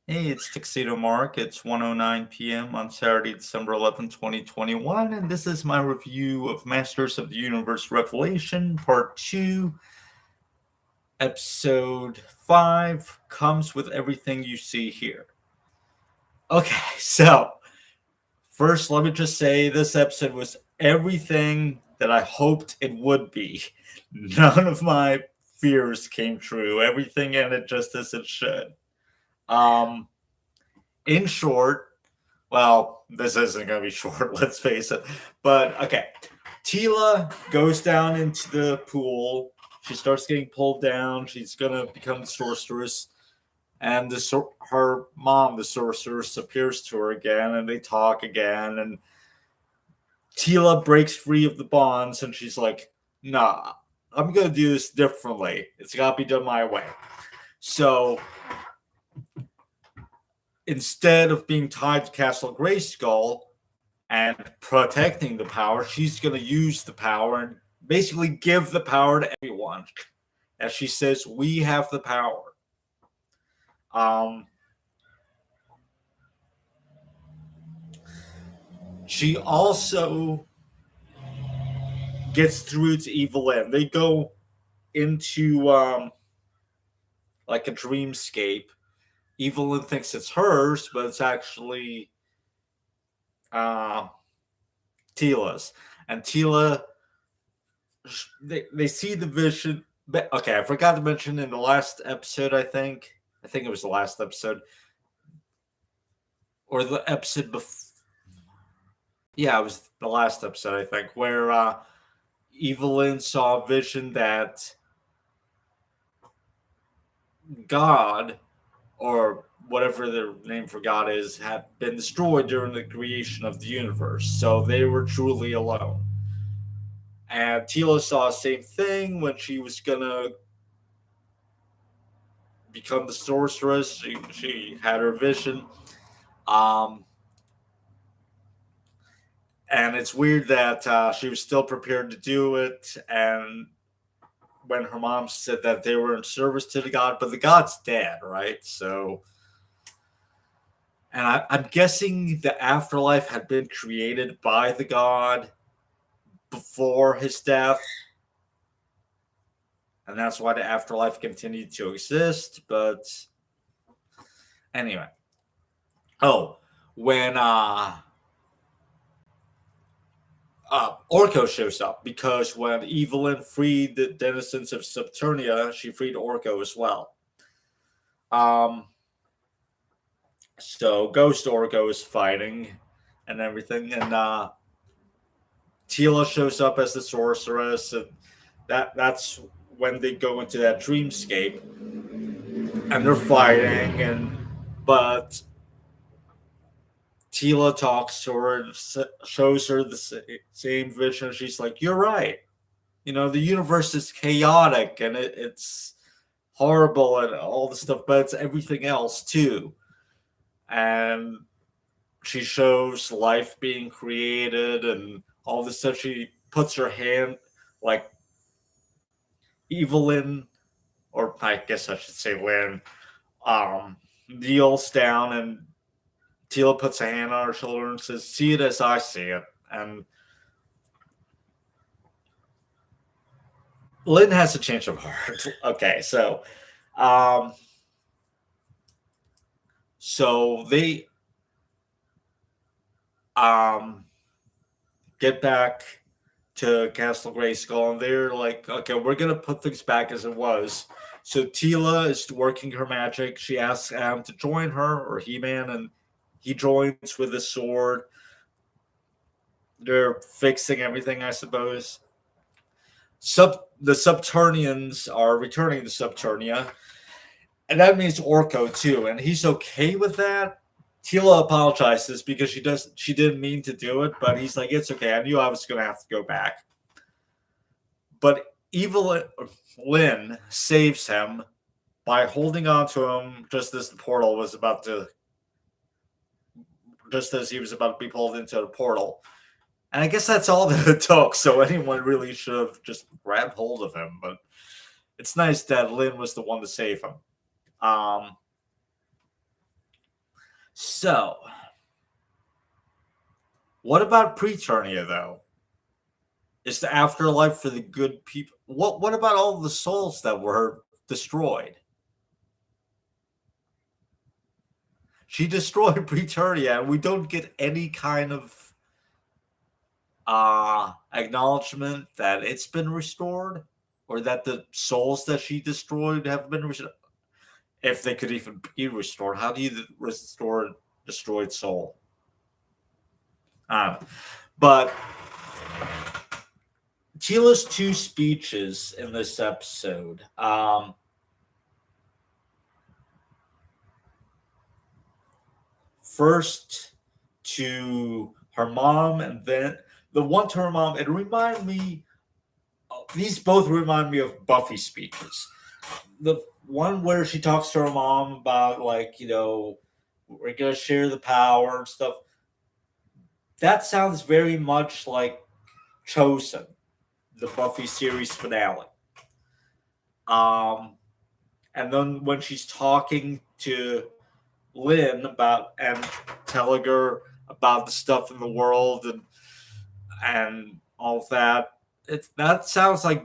Hey, it's Tuxedo Mark. It's 1:09 p.m. on Saturday, December 11th, 2021, and this is my review of Masters of the Universe Revelation, Part 2, Episode 5, Comes with Everything You See Here. Okay, so first, let me just say this episode was everything that I hoped it would be. None of my fears came true. Everything in it just as it should. Um, in short, well, this isn't going to be short, let's face it. But okay, Tila goes down into the pool. She starts getting pulled down. She's going to become the sorceress. And her mom, the sorceress, appears to her again, and they talk again. And Tila breaks free of the bonds, and she's like, nah, I'm going to do this differently. It's got to be done my way. So instead of being tied to Castle Grayskull and protecting the power, she's going to use the power and basically give the power to everyone. As she says, we have the power. Um, she also gets through to Evil End. They go into like a dreamscape. Evelyn thinks it's hers, but it's actually uh, Tila's. And Tila, they see the vision. But, okay, I forgot to mention in the last episode, I think it was the last episode, or the episode before. Yeah, it was the last episode, I think, where Evelyn saw a vision that God, or whatever their name for God is, had been destroyed during the creation of the universe. So they were truly alone. And Tila saw the same thing when she was gonna become the sorceress. She had her vision. Um, and it's weird that she was still prepared to do it. And when her mom said that they were in service to the god, but the god's dead, right? So, and I'm guessing the afterlife had been created by the god before his death, and that's why the afterlife continued to exist. But anyway, oh, when Orco shows up, because when Evelyn freed the denizens of Subternia, she freed Orco as well. Um, so Ghost Orco is fighting and everything, and Tila shows up as the sorceress, and that's when they go into that dreamscape, and they're fighting, and but Tila talks to her and shows her the same vision. She's like, "You're right. You know, the universe is chaotic and it's horrible and all the stuff, but it's everything else too." And she shows life being created and all this stuff. She puts her hand, like Evelyn, or I guess I should say Lynn, kneels down, and Tila puts a hand on her shoulder and says, "See it as I see it." And Lynn has a change of heart. Okay, um, so they um get back to Castle Grayskull, and they're like, "Okay, we're gonna put things back as it was." So Tila is working her magic. She asks Adam to join her, or He-Man, and he joins with a sword. They're fixing everything, I suppose. The Subternians are returning to Subternia, and that means Orko too, and he's okay with that. Tila apologizes because she didn't mean to do it, but he's like, it's okay. I knew I was gonna have to go back. But Evil Lynn saves him by holding on to him just as the portal was about to, just as he was about to be pulled into the portal. And I guess that's all that it took. So anyone really should have just grabbed hold of him. But it's nice that Lynn was the one to save him. Um, So, what about Preternia, though? Is the afterlife for the good people? What about all the souls that were destroyed? She destroyed Preternia, and we don't get any kind of acknowledgement that it's been restored, or that the souls that she destroyed have been restored. If they could even be restored, how do you restore a destroyed soul? But Tila's two speeches in this episode. First to her mom, and then the one to her mom. It reminded me. These both remind me of Buffy speeches. The one where she talks to her mom about, like, we're gonna share the power and stuff. That sounds very much like Chosen, the Buffy series finale. And then when she's talking to Lynn about and telling her about the stuff in the world and all of that, that sounds like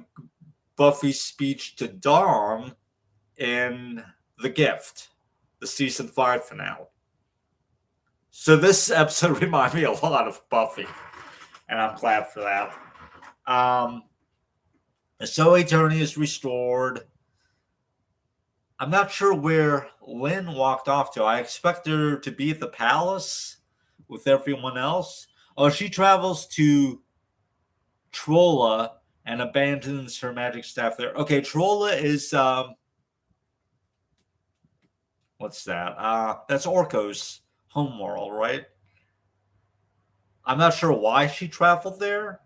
Buffy's speech to Dawn in The Gift, the season 5 finale. So this episode reminded me a lot of Buffy, and I'm glad for that. So Eternia is restored. I'm not sure where Lynn walked off to. I expect her to be at the palace with everyone else. Oh, she travels to Trolla and abandons her magic staff there. Okay, Trolla is what's that? That's Orco's homeworld, right? I'm not sure why she traveled there.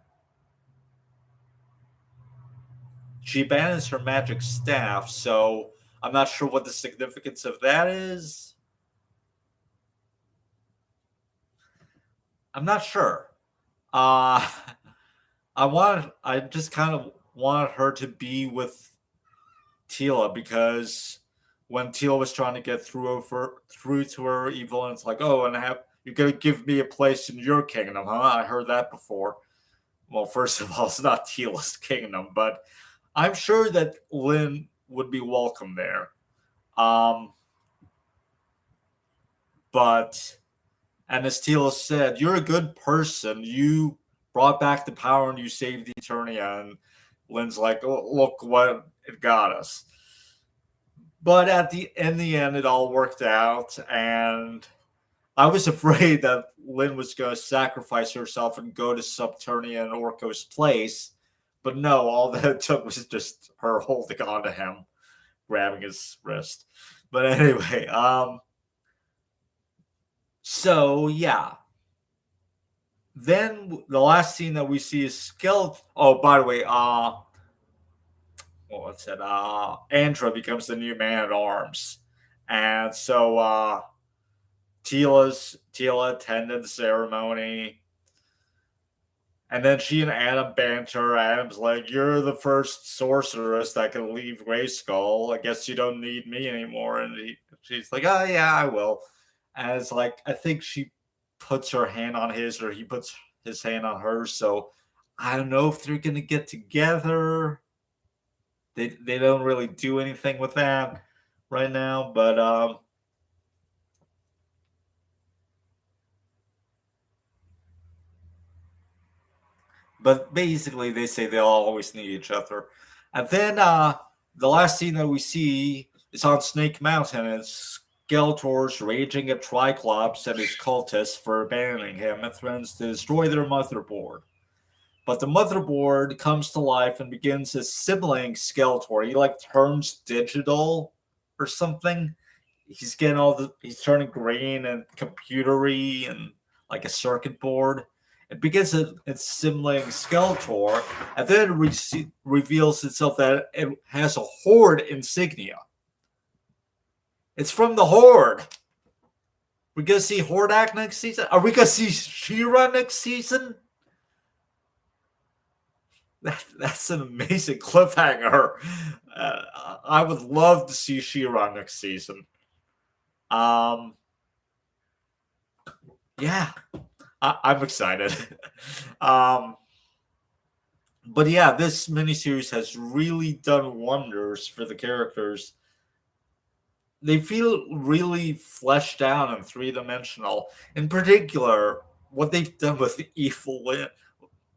She abandons her magic staff, so I'm not sure what the significance of that is. I'm not sure. I just kind of wanted her to be with Tila, because when Tila was trying to get through to her evil, and it's like, oh, and you're gonna give me a place in your kingdom, huh? I heard that before. Well, first of all, it's not Tila's kingdom, but I'm sure that Lynn would be welcome there. But, and as Tila said, you're a good person. You brought back the power and you saved Eternia. And Lynn's like, oh, look what it got us. But in the end, it all worked out. And I was afraid that Lynn was going to sacrifice herself and go to Subternia and Orco's place. But no, all that it took was just her holding on to him, grabbing his wrist. But anyway, so yeah. Then the last scene that we see is Skeletor. Oh, by the way, what's it? Andra becomes the new man at arms, and so Tila attended the ceremony, and then she and Adam banter. Adam's like, "You're the first sorceress that can leave Grayskull. I guess you don't need me anymore." And she's like, "Oh yeah, I will." And it's like, I think she puts her hand on his, or he puts his hand on hers. So I don't know if they're gonna get together. They don't really do anything with that right now, but basically they say they'll always need each other. And then the last scene that we see is on Snake Mountain. It's Skeletors raging at Triclops and his cultists for abandoning him, and threatens to destroy their motherboard. But the motherboard comes to life and begins assimilating Skeletor. He like turns digital or something. He's turning green and computery and like a circuit board. It begins assimilating Skeletor, and then it reveals itself that it has a Horde insignia. It's from the Horde. We're gonna see Hordak next season. Are we gonna see She-Ra next season? That's an amazing cliffhanger. I would love to see She-Ra next season. Yeah, I'm excited. um, but yeah, this miniseries has really done wonders for the characters. They feel really fleshed out and three-dimensional. In particular, what they've done with the evil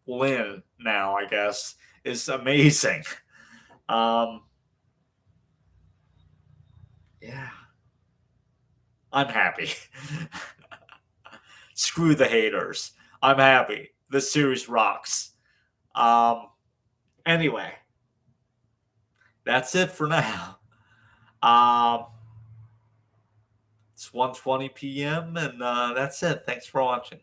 Lynn now, I guess, is amazing. Um, yeah, I'm happy. Screw the haters. I'm happy. This series rocks. Um, anyway, that's it for now. Um, it's 1:20 p.m. and that's it. Thanks for watching.